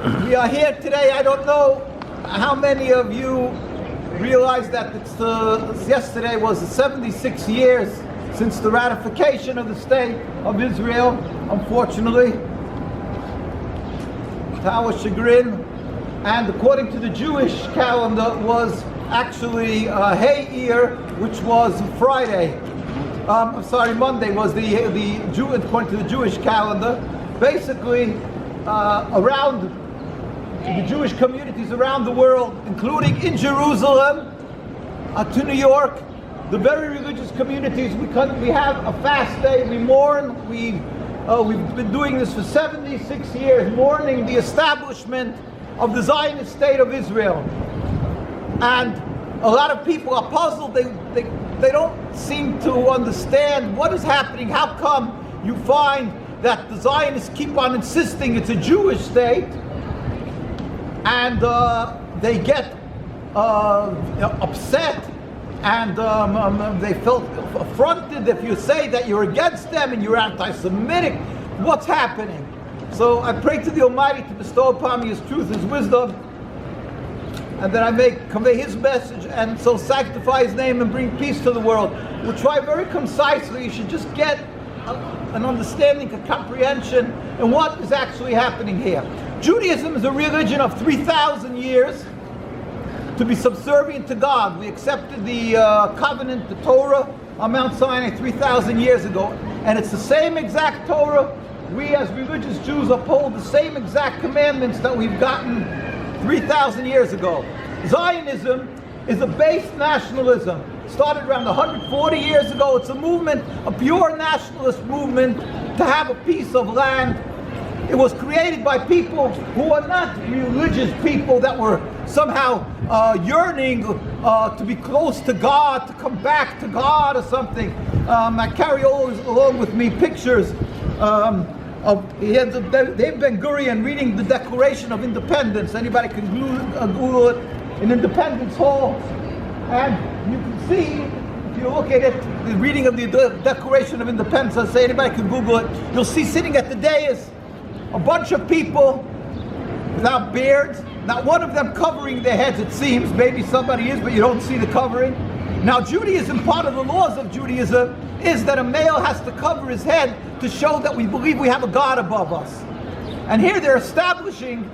We are here today. I don't know how many of you realize that yesterday was 76 years since the ratification of the state of Israel, unfortunately, to our chagrin. And according to the Jewish calendar, was actually Hay Year, which was Friday. Monday was according to the Jewish calendar. Basically, around the Jewish communities around the world, including in Jerusalem, to New York, the very religious communities, we have a fast day, we mourn, we've been doing this for 76 years, mourning the establishment of the Zionist state of Israel. And a lot of people are puzzled, they don't seem to understand what is happening. How come you find that the Zionists keep on insisting it's a Jewish state, and they get upset, and they felt affronted if you say that you're against them and you're anti-Semitic? What's happening? So I pray to the Almighty to bestow upon me His truth, His wisdom, and that I may convey His message and so sanctify His name and bring peace to the world. We'll try very concisely. You should just get an understanding, a comprehension in what is actually happening here. Judaism is a religion of 3,000 years to be subservient to God. We accepted the covenant, the Torah, on Mount Sinai 3,000 years ago, and it's the same exact Torah. We as religious Jews uphold the same exact commandments that we've gotten 3,000 years ago. Zionism is a base nationalism. Started around 140 years ago. It's a movement, a pure nationalist movement to have a piece of land. It was created by people who are not religious people that were somehow yearning to be close to God, to come back to God or something. I carry always along with me pictures of David Ben-Gurion reading the Declaration of Independence. Anybody can Google it in Independence Hall, and you can see, if you look at it, the reading of the Declaration of Independence, I say anybody can Google it, you'll see sitting at the dais a bunch of people without beards, not one of them covering their heads, it seems. Maybe somebody is, but you don't see the covering. Now Judaism, part of the laws of Judaism is that a male has to cover his head to show that we believe we have a God above us. And here they're establishing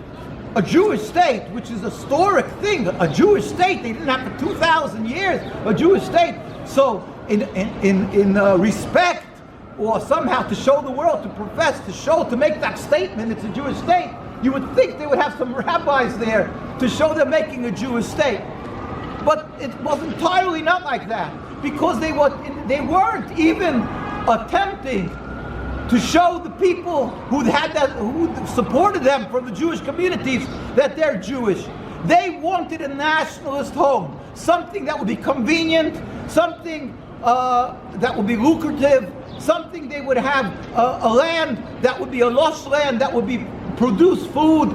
a Jewish state, which is a historic thing, a Jewish state. They didn't have for 2,000 years, a Jewish state. So in respect, or somehow to show the world, to profess, to make that statement, it's a Jewish state, you would think they would have some rabbis there to show they're making a Jewish state. But it was entirely not like that, because they weren't even attempting to show the people who supported them from the Jewish communities that they're Jewish. They wanted a nationalist home, something that would be convenient, something that would be lucrative, something they would have a land that would be a lush land that would be produce food.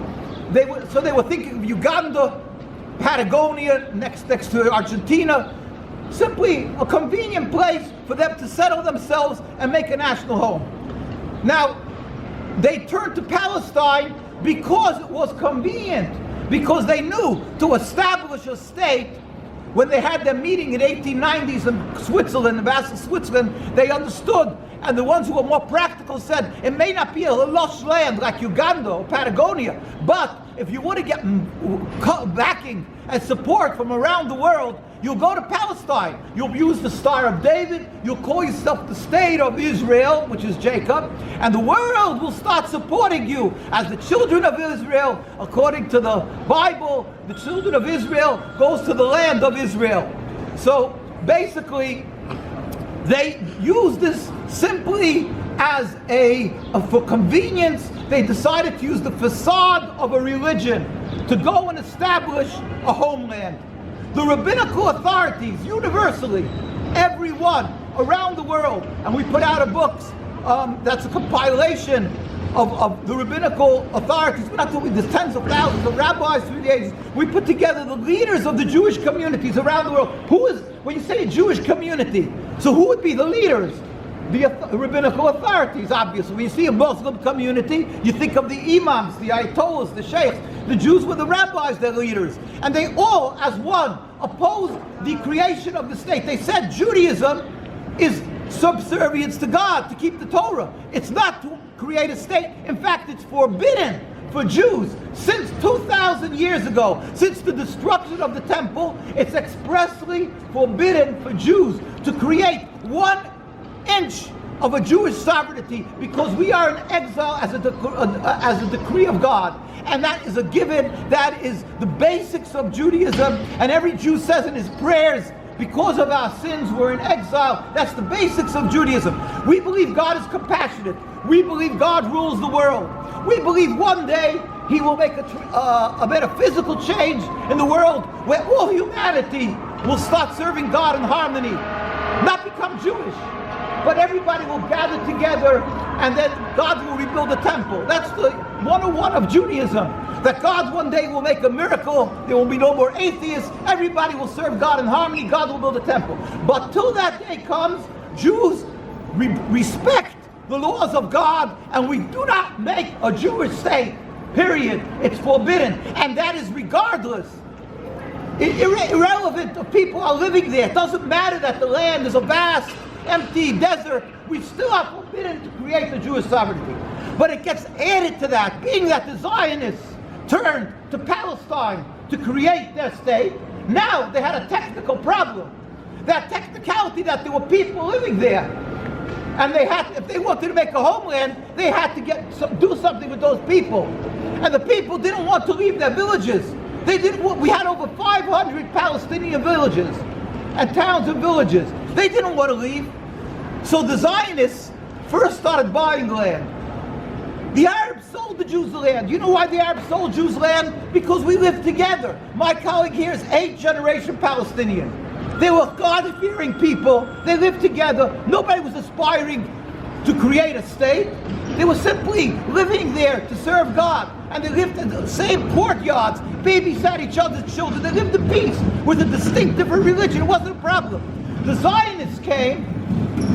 So they were thinking of Uganda, Patagonia, next to Argentina, simply a convenient place for them to settle themselves and make a national home. Now, they turned to Palestine because it was convenient, because they knew to establish a state. When they had their meeting in 1890s in Switzerland, in Basel, Switzerland, they understood, and the ones who were more practical said, it may not be a lush land like Uganda or Patagonia, but if you want to get backing and support from around the world, you'll go to Palestine. You'll use the Star of David. You'll call yourself the State of Israel, which is Jacob, and the world will start supporting you as the children of Israel. According to the Bible, the children of Israel goes to the land of Israel. So basically, they use this simply as for convenience. They decided to use the facade of a religion to go and establish a homeland. The rabbinical authorities, universally, everyone around the world, and we put out a book that's a compilation of the rabbinical authorities. We're not talking, there's tens of thousands of rabbis through the ages. We put together the leaders of the Jewish communities around the world. When you say a Jewish community, so who would be the leaders? the rabbinical authorities, obviously. When you see a Muslim community, you think of the imams, the ayatollahs, the sheikhs. The Jews were the rabbis, their leaders. And they all, as one, opposed the creation of the state. They said Judaism is subservience to God, to keep the Torah. It's not to create a state. In fact, it's forbidden for Jews since 2,000 years ago, since the destruction of the temple. It's expressly forbidden for Jews to create 1 inch of a Jewish sovereignty, because we are in exile as a decree of God, and that is a given. That is the basics of Judaism, and every Jew says in his prayers, because of our sins we're in exile. That's the basics of Judaism. We believe God is compassionate. We believe God rules the world. We believe one day He will make a metaphysical change in the world where all humanity will start serving God in harmony, not become Jewish, but everybody will gather together, and then God will rebuild the temple. That's the 101 of Judaism, that God one day will make a miracle. There will be no more atheists. Everybody will serve God in harmony. God will build a temple. But till that day comes, Jews respect the laws of God, and we do not make a Jewish state, period. It's forbidden, and that is regardless. Irrelevant if people are living there. It doesn't matter that the land is a vast, empty desert. We still are forbidden to create the Jewish sovereignty. But it gets added to that, being that the Zionists turned to Palestine to create their state. Now they had a technical problem. That technicality that there were people living there, and they had, if they wanted to make a homeland, they had to do something with those people. And the people didn't want to leave their villages. They didn't want, we had over 500 Palestinian villages and towns and villages. They didn't want to leave. So the Zionists first started buying land. The Arabs sold the Jews the land. You know why the Arabs sold Jews land? Because we lived together. My colleague here is 8th generation Palestinian. They were God-fearing people. They lived together. Nobody was aspiring to create a state. They were simply living there to serve God. And they lived in the same courtyards, babysat each other's children. They lived in peace with a distinct different religion. It wasn't a problem. The Zionists came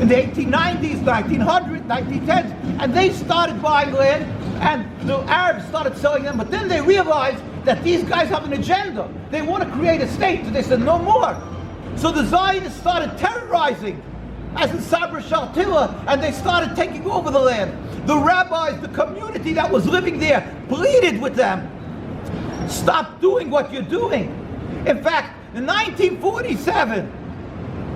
in the 1890s, 1900s, 1910s, and they started buying land, and the Arabs started selling them. But then they realized that these guys have an agenda. They want to create a state. So they said, no more. So the Zionists started terrorizing, as in Sabra Shaltila, and they started taking over the land. The rabbis, the community that was living there, pleaded with them, stop doing what you're doing. In fact, in 1947,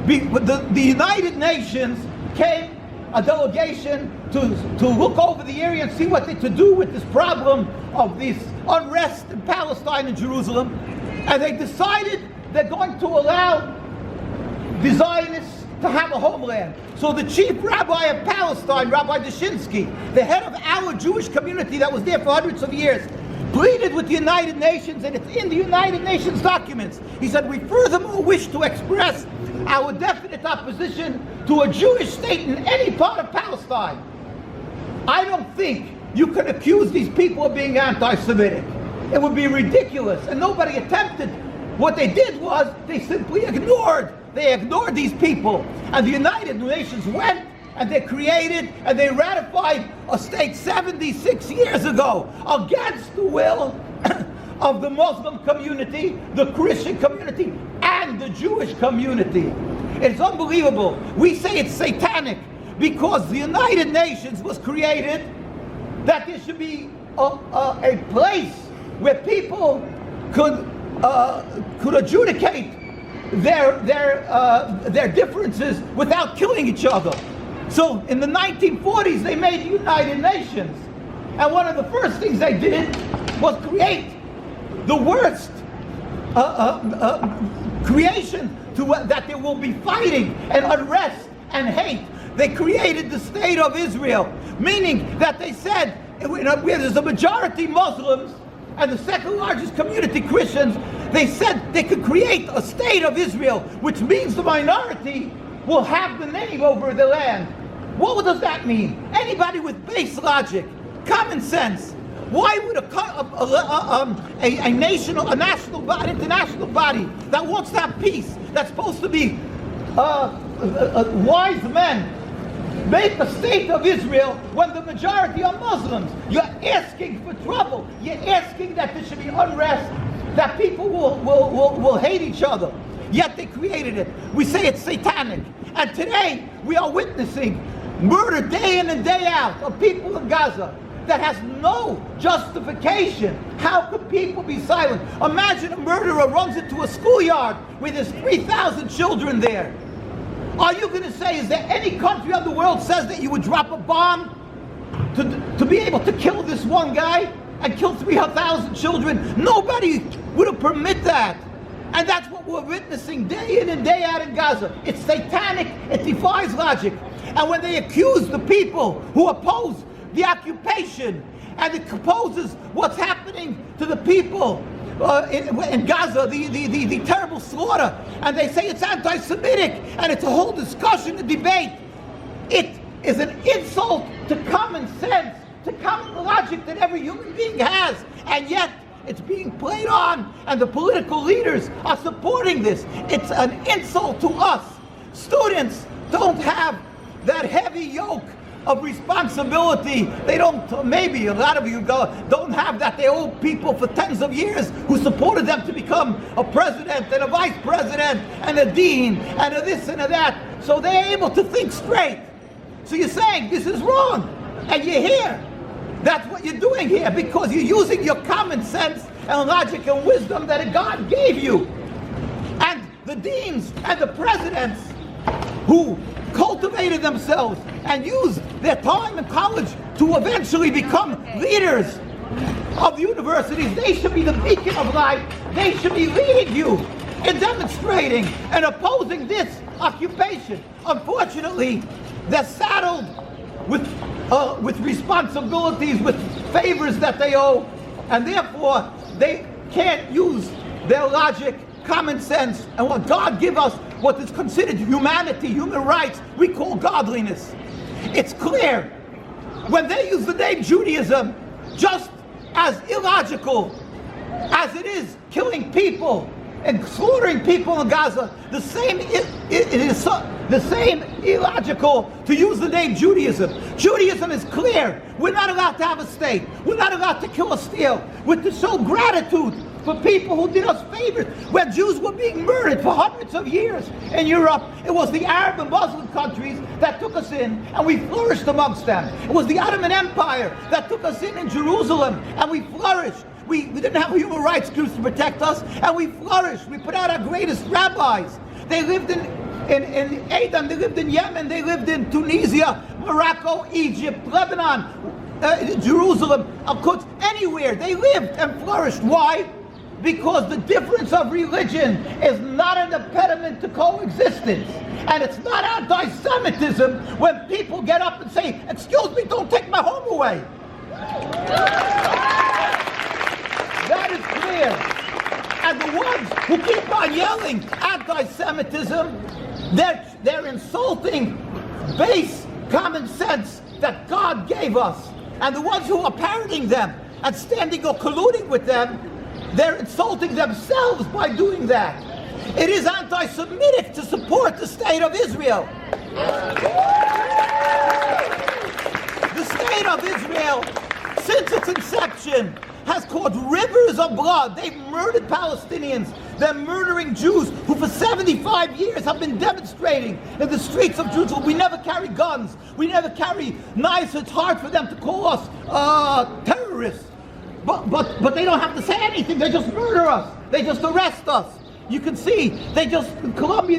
the United Nations came, a delegation to look over the area and see what they could do with this problem of this unrest in Palestine and Jerusalem. And they decided they're going to allow the Zionists to have a homeland. So the chief rabbi of Palestine, Rabbi Dushinsky, the head of our Jewish community that was there for hundreds of years, pleaded with the United Nations, and it's in the United Nations documents. He said, we furthermore wish to express our definite opposition to a Jewish state in any part of Palestine. I don't think you can accuse these people of being anti-Semitic. It would be ridiculous, and nobody attempted. What they did was they simply ignored. They ignored these people, and the United Nations went and they created and they ratified a state 76 years ago against the will of the Muslim community, the Christian community, and the Jewish community. It's unbelievable. We say it's satanic because the United Nations was created that there should be a place where people could adjudicate their differences without killing each other. So in the 1940s, they made the United Nations. And one of the first things they did was create the worst creation that there will be fighting and unrest and hate. They created the state of Israel, meaning that they said, where there's a majority Muslims and the second largest community Christians, they said they could create a state of Israel, which means the minority will have the name over the land. What does that mean? Anybody with base logic, common sense, why would a national body, international body that wants to have peace, that's supposed to be wise men, make a state of Israel when the majority are Muslims. You're asking for trouble. You're asking that there should be unrest, that people will hate each other. Yet they created it. We say it's satanic. And today we are witnessing murder day in and day out of people in Gaza that has no justification. How could people be silent? Imagine a murderer runs into a schoolyard where there's 3,000 children there. Are you going to say, is there any country of the world says that you would drop a bomb to be able to kill this one guy and kill 3,000 children? Nobody would have permit that. And that's what we're witnessing day in and day out in Gaza. It's satanic, it defies logic. And when they accuse the people who oppose the occupation and it opposes what's happening to the people in Gaza, the terrible slaughter, and they say it's anti-Semitic, and it's a whole discussion, a debate. It is an insult to common sense, to common logic that every human being has, and yet it's being played on, and the political leaders are supporting this. It's an insult to us. Students don't have that heavy yoke of responsibility. They don't, maybe a lot of you don't have that. They owe people for tens of years who supported them to become a president and a vice president and a dean and a this and a that. So they're able to think straight. So you're saying this is wrong, and you're here. That's what you're doing here, because you're using your common sense and logic and wisdom that God gave you. And the deans and the presidents who cultivated themselves and used their time in college to eventually become leaders of the universities, they should be the beacon of light. They should be leading you in demonstrating and opposing this occupation. Unfortunately, they're saddled with responsibilities, with favors that they owe, and therefore they can't use their logic, common sense, and what God give us, what is considered humanity, human rights, we call godliness. It's clear. When they use the name Judaism, just as illogical as it is killing people and slaughtering people in Gaza, the same illogical to use the name Judaism. Judaism is clear. We're not allowed to have a state. We're not allowed to kill or steal. We're to show gratitude for people who did us favors. When Jews were being murdered for hundreds of years in Europe, it was the Arab and Muslim countries that took us in, and we flourished amongst them. It was the Ottoman Empire that took us in Jerusalem, and we flourished. We didn't have human rights groups to protect us, and we flourished. We put out our greatest rabbis. They lived in Aden, they lived in Yemen, they lived in Tunisia, Morocco, Egypt, Lebanon, Jerusalem, Al-Quds, anywhere. They lived and flourished. Why? Because the difference of religion is not an impediment to coexistence. And it's not anti-Semitism when people get up and say, "Excuse me, don't take my home away." That is clear. And the ones who keep on yelling anti-Semitism, they're insulting base common sense that God gave us. And the ones who are parroting them and standing or colluding with them, they're insulting themselves by doing that. It is anti-Semitic to support the state of Israel. The state of Israel, since its inception, has caused rivers of blood. They've murdered Palestinians. They're murdering Jews who for 75 years have been demonstrating in the streets of Jerusalem. We never carry guns. We never carry knives. It's hard for them to call us terrorists. But they don't have to say anything. They just murder us. They just arrest us. You can see, in Columbia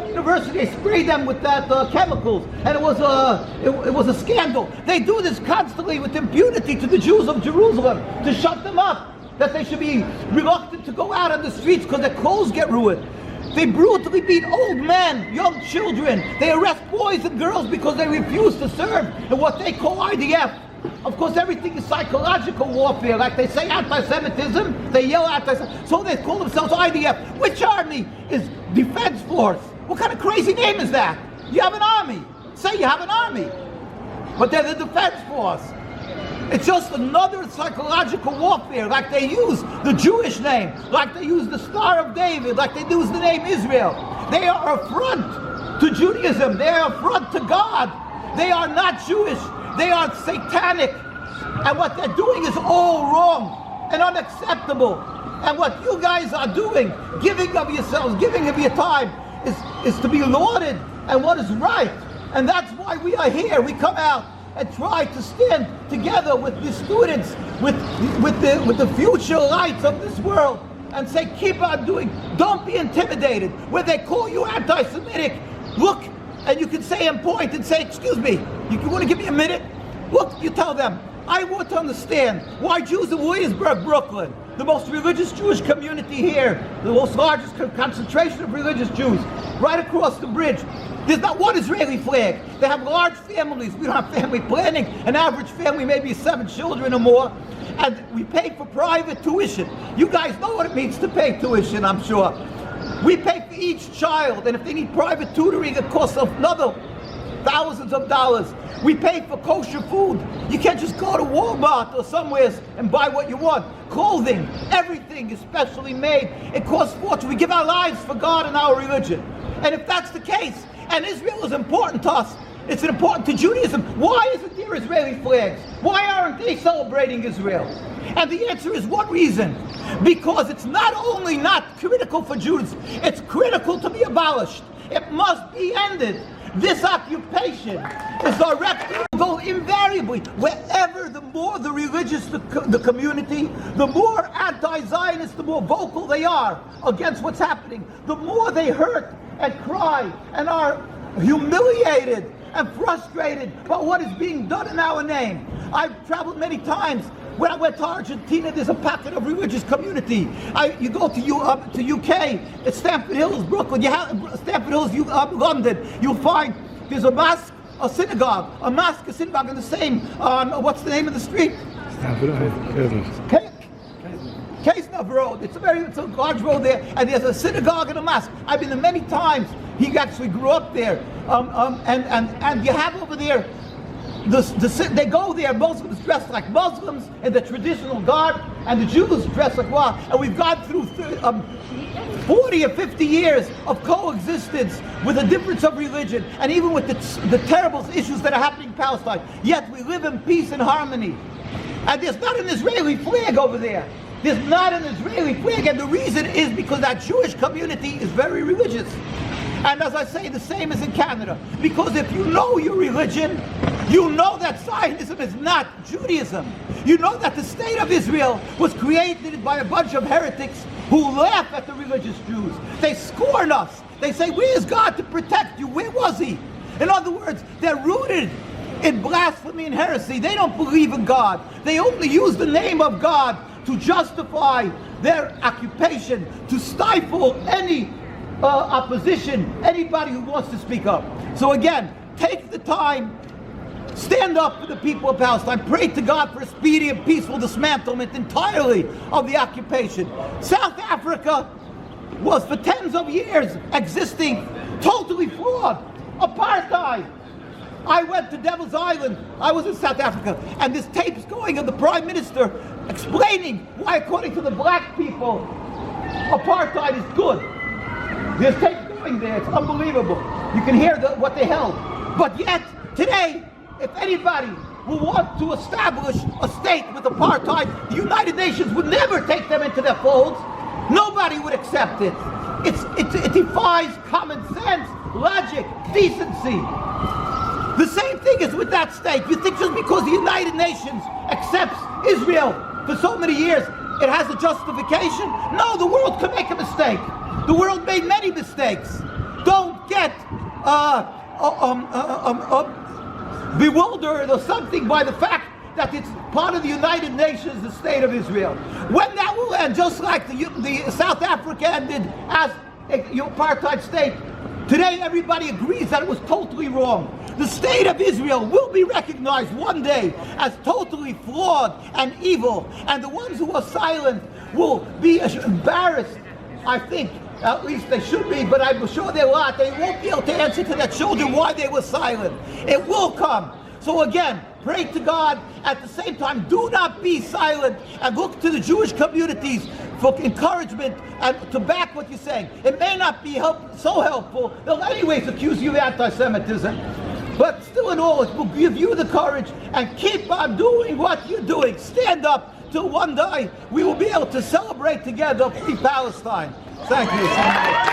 University, they sprayed them with that chemicals, and it was a scandal. They do this constantly with impunity to the Jews of Jerusalem to shut them up, that they should be reluctant to go out on the streets because their clothes get ruined. They brutally beat old men, young children. They arrest boys and girls because they refuse to serve in what they call IDF. Of course, everything is psychological warfare. Like they say anti-Semitism, they yell anti-Semitism. So they call themselves IDF. Which army is Defense Force? What kind of crazy name is that? You have an army. Say you have an army. But they're the Defense Force. It's just another psychological warfare. Like they use the Jewish name. Like they use the Star of David. Like they use the name Israel. They are an affront to Judaism. They are an affront to God. They are not Jewish. They are satanic. And what they're doing is all wrong and unacceptable. And what you guys are doing, giving of yourselves, giving of your time, is to be lauded and what is right. And that's why we are here. We come out and try to stand together with the students, with the future lights of this world, and say, keep on doing. Don't be intimidated. When they call you anti-Semitic, look, and you can say and point and say, excuse me, you want to give me a minute? Look, you tell them, I want to understand why Jews in Williamsburg, Brooklyn, the most religious Jewish community here, the most largest concentration of religious Jews, right across the bridge, there's not one Israeli flag. They have large families. We don't have family planning. An average family maybe 7 children or more. And we pay for private tuition. You guys know what it means to pay tuition, I'm sure. We pay for each child, and if they need private tutoring, it costs another thousands of dollars. We pay for kosher food. You can't just go to Walmart or somewhere and buy what you want. Clothing, everything is specially made. It costs fortune. We give our lives for God and our religion. And if that's the case, and Israel is important to us, it's important to Judaism, why isn't there Israeli flags? Why aren't they celebrating Israel? And the answer is one reason. Because it's not only not critical for Jews, it's critical to be abolished. It must be ended. This occupation is directly, go invariably, wherever the more the religious the community, the more anti-Zionist, the more vocal they are against what's happening, the more they hurt and cry and are humiliated and frustrated by what is being done in our name. I've traveled many times. When I went to Argentina, there's a pocket of religious community. You go to UK, at Stamford Hills, Brooklyn, Stamford Hills, London, you'll find there's a mosque, a synagogue, a synagogue in the same, what's the name of the street? Kaznov Road. It's a large road there, and there's a synagogue and a mosque. I've been there many times. He actually grew up there. And you have over there, they go there, Muslims dressed like Muslims in the traditional garb, and the Jews dressed like well. And we've gone through 40 or 50 years of coexistence with a difference of religion, and even with the terrible issues that are happening in Palestine. Yet we live in peace and harmony. And there's not an Israeli flag over there. There's not an Israeli flag, and the reason is because that Jewish community is very religious. And as I say, the same as in Canada. Because if you know your religion, you know that Zionism is not Judaism. You know that the state of Israel was created by a bunch of heretics who laugh at the religious Jews. They scorn us. They say, where's God to protect you? Where was he? In other words, they're rooted in blasphemy and heresy. They don't believe in God. They only use the name of God to justify their occupation, to stifle any opposition, anybody who wants to speak up. So again, take the time, stand up for the people of Palestine, pray to God for a speedy and peaceful dismantlement entirely of the occupation. South Africa was for tens of years existing totally flawed. Apartheid. I went to Devil's Island, I was in South Africa, and this tape's going of the Prime Minister explaining why, according to the black people, apartheid is good. There's tape going there, it's unbelievable. You can hear what they held. But yet, today, if anybody will want to establish a state with apartheid, the United Nations would never take them into their folds. Nobody would accept it. It defies common sense, logic, decency. The same thing is with that state. You think just because the United Nations accepts Israel for so many years, it has a justification? No, the world can make a mistake. The world made many mistakes. Don't get bewildered or something by the fact that it's part of the United Nations, the state of Israel. When that will end, just like the South Africa ended as a apartheid state, today everybody agrees that it was totally wrong. The state of Israel will be recognized one day as totally flawed and evil, and the ones who are silent will be embarrassed. I think, at least they should be, but I'm sure they're not. They won't be able to answer to their children why they were silent. It will come. So again, pray to God. At the same time, do not be silent, and look to the Jewish communities for encouragement and to back what you're saying. It may not be so helpful. They'll anyways accuse you of anti-Semitism. But still in all, it will give you the courage and keep on doing what you're doing. Stand up till one day we will be able to celebrate together Free Palestine. Thank you.